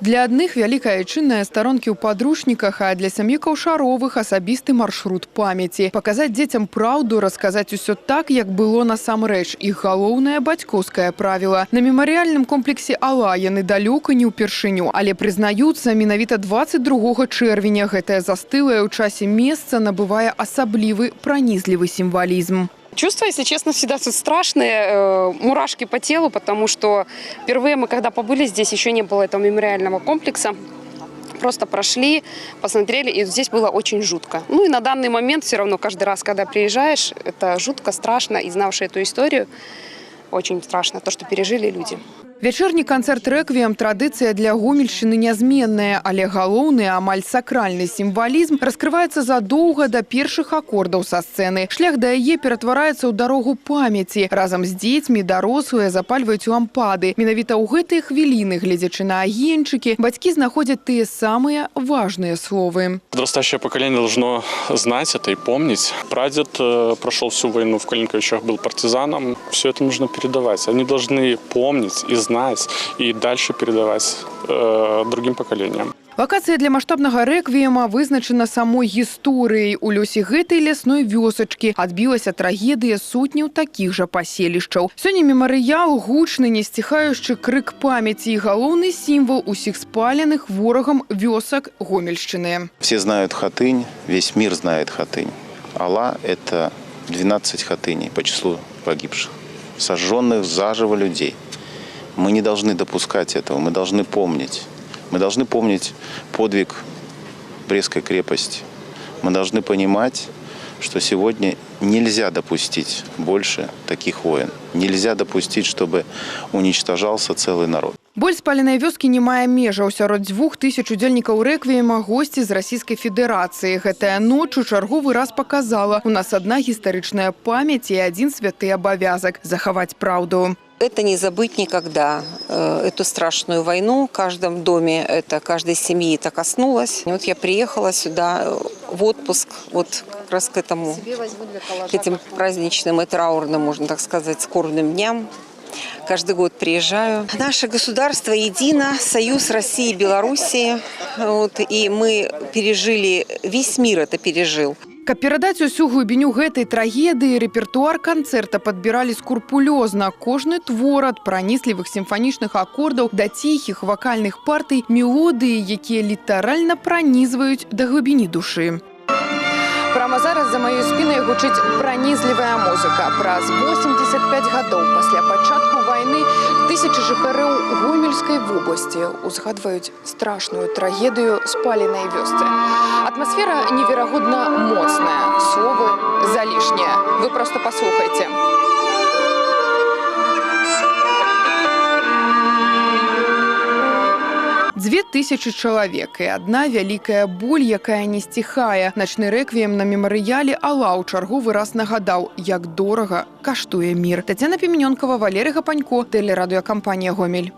Для адных вялікая айчынная старонкі ў падручніках, а для сям'і Каўшаровых асабісты маршрут памяці. Паказаць дзецям праўду, расказаць усё так, як было насамрэч. Іх галоўнае бацькоўскае правіла. На мемарыяльным комплексе Ала яны далёка не ўпершыню, але прызнаюцца, менавіта 22 чэрвеня гэтае застылае ў часе месца набывае асаблівы пранізлівы сімвалізм. Чувства, если честно, всегда тут страшные, мурашки по телу, потому что впервые мы, когда побыли здесь, еще не было этого мемориального комплекса. Просто прошли, посмотрели, и здесь было очень жутко. Ну и на данный момент все равно каждый раз, когда приезжаешь, это жутко, страшно, и знавшие эту историю, очень страшно, то, что пережили люди. Вечерний концерт «Реквием» – традиция для Гомельщины нязменная, але галоўны, амаль сакральны сімвалізм раскрываецца задоўга да першых акордаў са сцэны. Шлях да яе ператвараецца ў дарогу памяці. Разам з дзецьмі дарослыя запальваюць лампады. Менавіта ў гэтыя хвіліны, глядзячы на агеньчыкі, бацькі знаходзяць тыя самыя важныя словы. Подрастающее поколение должно знать это и помнить. Прадед прошел всю войну в Калинковичах, был партизаном. Все это нужно передавать. Они должны помнить и знать, и дальше передавать другим поколениям. Локацыя для маштабнага рэквіема вызначана самой гісторыяй. У лёсе гэтай лясной вёсачкі адбілася трагедыя сотняў такіх жа паселішчаў. Сёння мемарыял гучны, несціхаючы крык памяці і галоўны сімвал усіх спаленых ворагам вёсак Гомельшчыны. Все знают Хатынь, весь мир знает Хатынь. Ала – это 12 хатыней по числу погибших, сожженных заживо людей. Мы не должны допускать этого, мы должны помнить. Мы должны помнить подвиг Брестской крепости. Мы должны понимать, что сегодня нельзя допустить больше таких войн. Нельзя допустить, чтобы уничтожался целый народ. Боль спаленай вёскі не мае межаў. Сярод 2000 удзельнікаў рэквіема госці з Расійскай Федэрацыі. Гэтая ноч у чарговы раз показала: у нас одна гістарычная памяць і один святы абавязак – захаваць праўду. Это не забыть никогда. Эту страшную войну в каждом доме, это каждой семьи это коснулось. Вот я приехала сюда в отпуск, вот как раз к этим праздничным и траурным, можно так сказать, скорбным дням. Каждый год приезжаю. Наше государство едино, союз России и Белоруссии. Вот, и мы пережили, весь мир это пережил. Каб перадаць усю глыбіню гэтай трагедыі, рэпертуар канцэрта падбіралі скрупулёзна. Кожны твор ад праніслівых сімфанічных акордаў да ціхіх вакальных партый, мелодыі, якія літаральна пранізваюць да глыбіні душы. Прямо зараз за маёй спінай гучыць пранізлівая музыка. Праз 85 гадоў пасля пачатку вайны тысячы жыхароў Гомельскай вобласці узгадваюць страшную трагедыю спаленай вёсцы. Атмасфера неверагодна моцная, словы залішнія. Вы просто паслухайце. 2000 чалавек і адна вялікая боль, якая не сціхае. Начны рэквіем на мемарыяле Ала ў чарговы раз нагадаў, як дорага каштуе мір. Тацяна Піменёнкава, Валерый Гапанько, тэлерадыёкампанія «Гомель».